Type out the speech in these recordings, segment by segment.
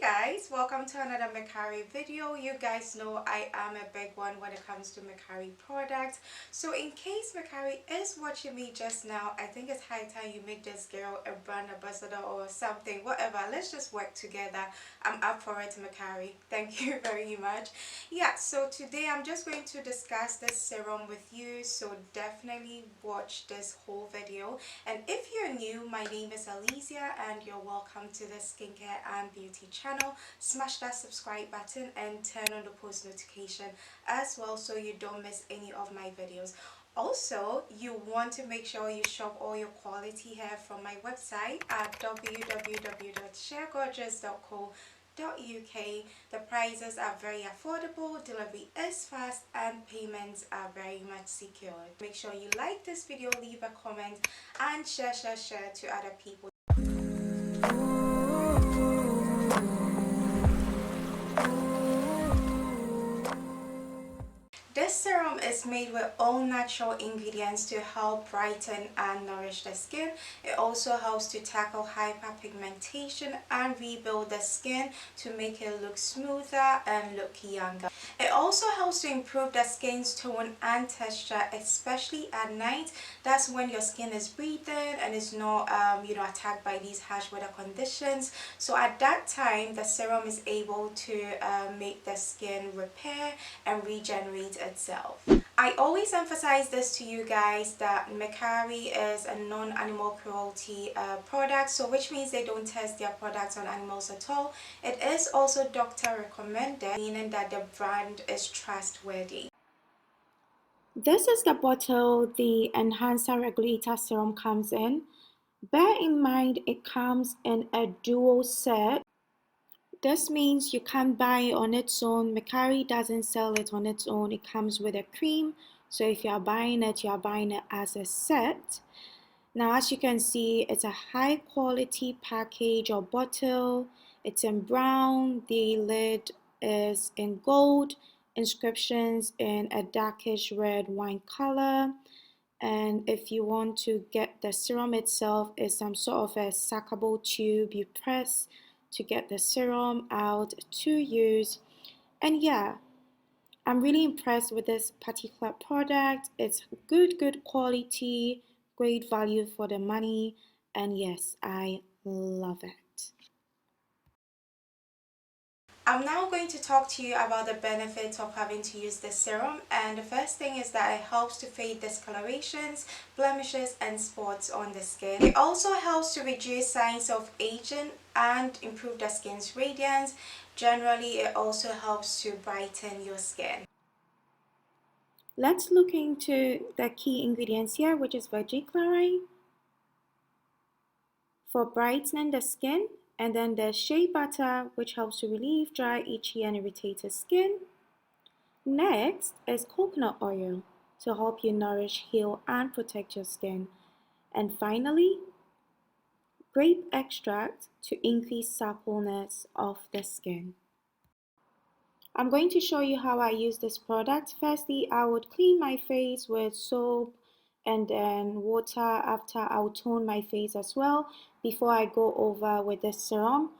Guys, welcome to another Makari video. You guys know I am a big one when it comes to Makari products. So in case Makari is watching me just now, I think it's high time you make this girl a brand ambassador or something, whatever. Let's just work together. I'm up for it, Makari. Thank you very much. Yeah, so today I'm just going to discuss this serum with you, so definitely watch this whole video. And if you're new, my name is Alicia and you're welcome to the skincare and beauty channel. Smash that subscribe button and turn on the post notification as well so you don't miss any of my videos. Also, you want to make sure you shop all your quality hair from my website at www.sharegorgeous.co.uk. The prices are very affordable, delivery is fast, and payments are very much secured. Make sure you like this video, leave a comment, and share to other people. This serum is made with all natural ingredients to help brighten and nourish the skin. It also helps to tackle hyperpigmentation and rebuild the skin to make it look smoother and look younger. It also helps to improve the skin's tone and texture, especially at night. That's when your skin is breathing and is not attacked by these harsh weather conditions. So at that time, the serum is able to make the skin repair and regenerate itself. I always emphasize this to you guys that Makari is a non-animal cruelty product, so which means they don't test their products on animals at all. It is also doctor recommended, meaning that the brand is trustworthy. This is the bottle the Enhancer Regulator Serum comes in. Bear in mind it comes in a dual set. This means you can't buy it on its own. Makari doesn't sell it on its own. It comes with a cream. So if you are buying it as a set. Now, as you can see, it's a high quality package or bottle. It's in brown. The lid is in gold. Inscriptions in a darkish red wine color. And if you want to get the serum itself, it's some sort of a suckable tube you press to get the serum out to use. And yeah, I'm really impressed with this particular product. It's good quality, great value for the money, and yes, I love it. I'm now going to talk to you about the benefits of having to use this serum, and the first thing is that it helps to fade discolorations, blemishes and spots on the skin. It also helps to reduce signs of aging and improve the skin's radiance. Generally, it also helps to brighten your skin. Let's look into the key ingredients here, which is vegetarian for brightening the skin, and then there's shea butter, which helps to relieve dry, itchy and irritated skin. Next is coconut oil to help you nourish, heal and protect your skin. And finally, grape extract to increase suppleness of the skin. I'm going to show you how I use this product. Firstly, I would clean my face with soap and then water. After, I'll tone my face as well before I go over with the serum.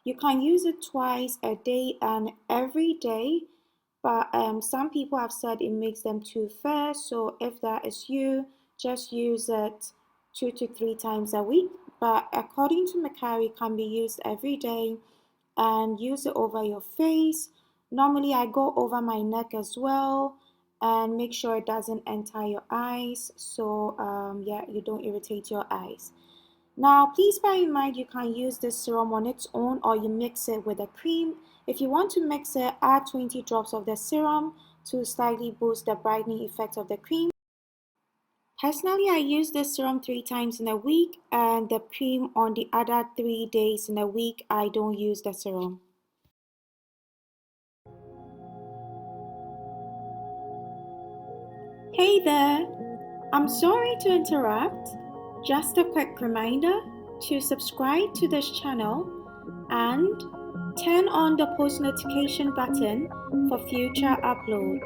You can use it twice a day and every day, but some people have said it makes them too fair. So if that is you, just use it 2 to 3 times a week. But according to Makari, it can be used every day and use it over your face. Normally I go over my neck as well and make sure it doesn't enter your eyes, so yeah, you don't irritate your eyes. Now please bear in mind you can use this serum on its own or you mix it with a cream. If you want to mix it, add 20 drops of the serum to slightly boost the brightening effect of the cream. Personally, I use this serum 3 times in a week and the cream on the other 3 days in a week. I don't use the serum. Hey there! I'm sorry to interrupt. Just a quick reminder to subscribe to this channel and turn on the post notification button for future uploads.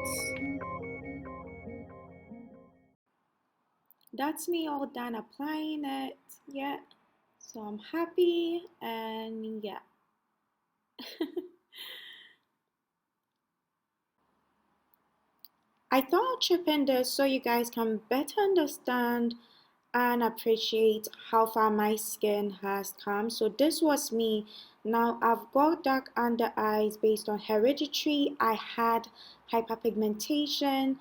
That's me all done applying it. Yeah, so I'm happy and yeah. I thought I'd chip in this so you guys can better understand and appreciate how far my skin has come. So this was me. Now I've got dark under eyes based on hereditary. I had hyperpigmentation.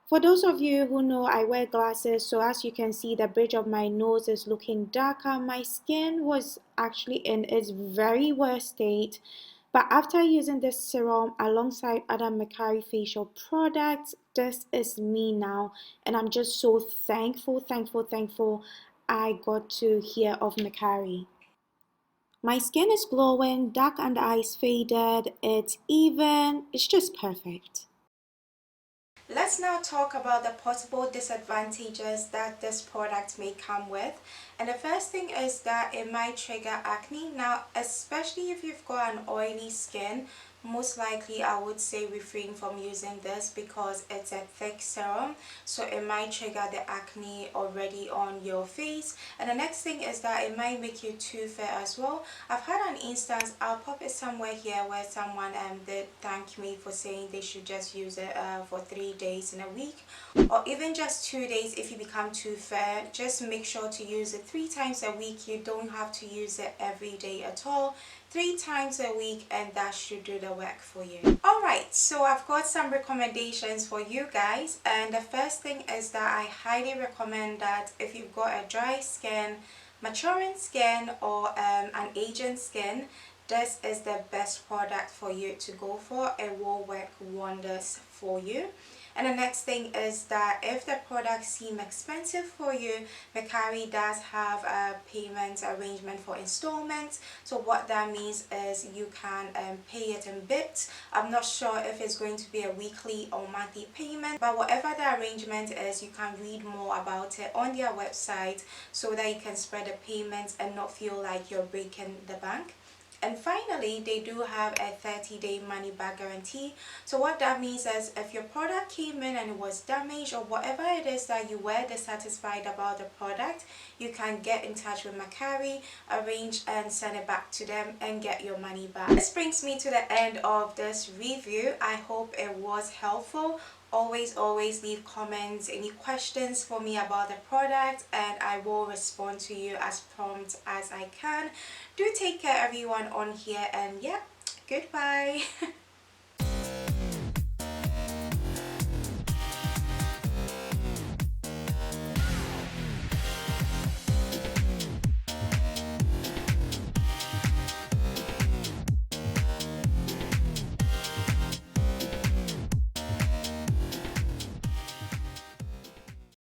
For those of you who know, I wear glasses, so as you can see, the bridge of my nose is looking darker. My skin was actually in its very worst state. But after using this serum alongside other MAKARI facial products, this is me now. And I'm just so thankful I got to hear of MAKARI. My skin is glowing, dark under eyes faded, it's even, it's just perfect. Let's now talk about the possible disadvantages that this product may come with. And the first thing is that it might trigger acne. Now, especially if you've got an oily skin, most likely I would say refrain from using this because it's a thick serum, so it might trigger the acne already on your face. And the next thing is that it might make you too fair as well. I've had an instance, I'll pop it somewhere here, where someone did thank me for saying they should just use it for 3 days in a week, or even just 2 days. If you become too fair, just make sure to use it 3 times a week. You don't have to use it every day at all. 3 times a week, and that should do the work for you. Alright, so I've got some recommendations for you guys, and the first thing is that I highly recommend that if you've got a dry skin, maturing skin, or an aging skin, this is the best product for you to go for. It will work wonders for you. And the next thing is that if the products seem expensive for you, MAKARI does have a payment arrangement for installments. So what that means is you can pay it in bits. I'm not sure if it's going to be a weekly or monthly payment, but whatever the arrangement is, you can read more about it on their website so that you can spread the payments and not feel like you're breaking the bank. And finally, they do have a 30-day money back guarantee. So what that means is if your product came in and it was damaged, or whatever it is that you were dissatisfied about the product, you can get in touch with MAKARI, arrange and send it back to them and get your money back. This brings me to the end of this review. I hope it was helpful. Always leave comments, any questions for me about the product, and I will respond to you as prompt as I can. Do take care everyone on here, and yeah, goodbye.